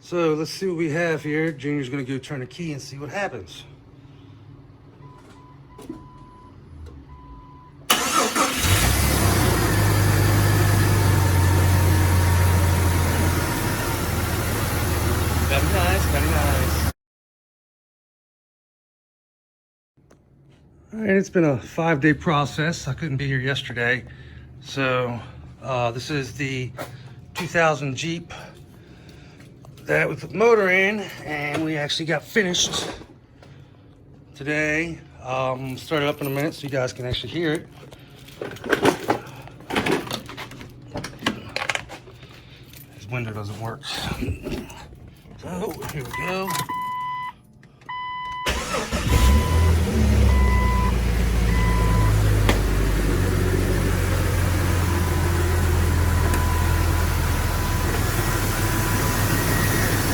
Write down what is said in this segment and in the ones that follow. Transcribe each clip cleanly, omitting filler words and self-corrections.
So let's see what we have here. Junior's gonna go turn the key and see what happens. Very nice, very nice. All right, it's been a 5-day process. I couldn't be here yesterday. So this is the 2000 Jeep that with the motor in, and we actually got finished today. Start it up in a minute so you guys can actually hear it. His window doesn't work. So here we go.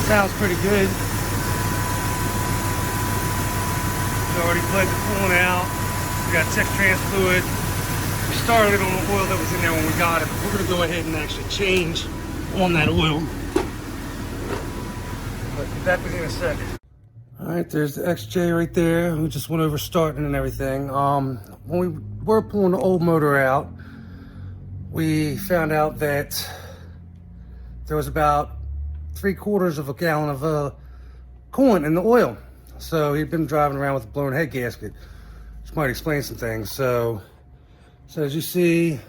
Sounds pretty good. We already bled the coolant out. We got tech trans fluid. We started on the oil that was in there when we got it. We're gonna go ahead and actually change on that oil. But be back with you in a second. All right, there's the XJ right there. We just went over starting and everything. When we were pulling the old motor out, we found out that there was about 3/4 of a gallon of coolant in the oil. So he'd been driving around with a blown head gasket, which might explain some things. So as you see,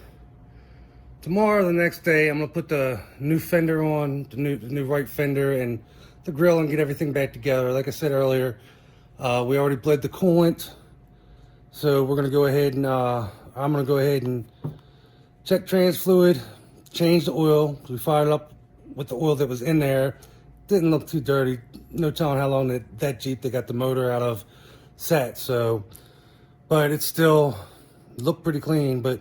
tomorrow, the next day, I'm gonna put the new fender on, the new right fender and the grill, and get everything back together. Like I said earlier, we already bled the coolant. So we're gonna go ahead and, I'm gonna go ahead and check trans fluid, change the oil. We fired it up with the oil that was in there. Didn't look too dirty. No telling how long that Jeep they got the motor out of sat. So, but it still looked pretty clean. But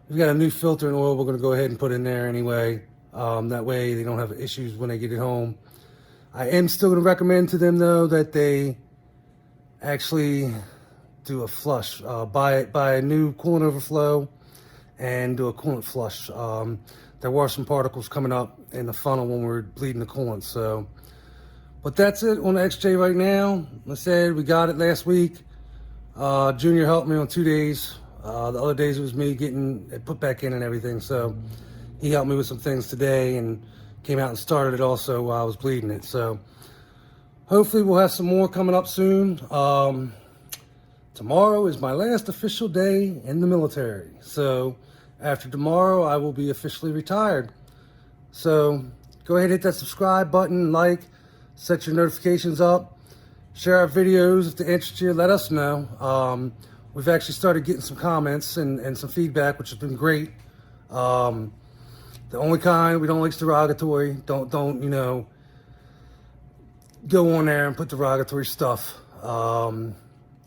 we've got a new filter and oil we're gonna go ahead and put in there anyway. That way they don't have issues when they get it home. I am still gonna recommend to them though that they actually do a flush. Buy a new coolant overflow and do a coolant flush. There were some particles coming up in the funnel when we were bleeding the coolant. So, but that's it on the XJ right now. Like I said, we got it last week. Junior helped me on 2 days. The other days it was me getting it put back in and everything. So he helped me with some things today and came out and started it also while I was bleeding it. So hopefully we'll have some more coming up soon. Tomorrow is my last official day in the military. So after tomorrow, I will be officially retired. So go ahead and hit that subscribe button, like, set your notifications up, share our videos if they interest you, let us know. We've actually started getting some comments and some feedback, which has been great. The only kind we don't like is derogatory. Don't you know, go on there and put derogatory stuff.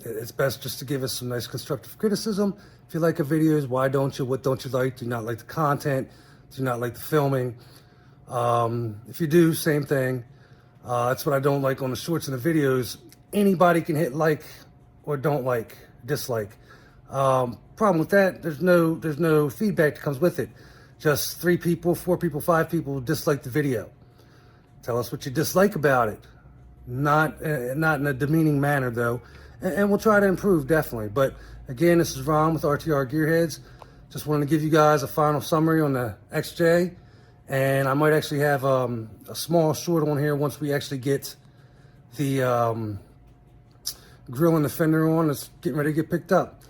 It's best just to give us some nice constructive criticism. If you like our videos, why don't you? What don't you like? Do you not like the content? Do you not like the filming? If you do, same thing. That's what I don't like on the shorts and the videos. Anybody can hit like or don't like, dislike. Problem with that, there's no feedback that comes with it. Just 3 people, 4 people, 5 people dislike the video. Tell us what you dislike about it. Not in a demeaning manner though. And we'll try to improve, definitely. But again, this is Ron with RTR Gearheads. Just wanted to give you guys a final summary on the XJ. And I might actually have a small short on here once we actually get the grill and the fender on. It's getting ready to get picked up.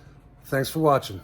Thanks for watching.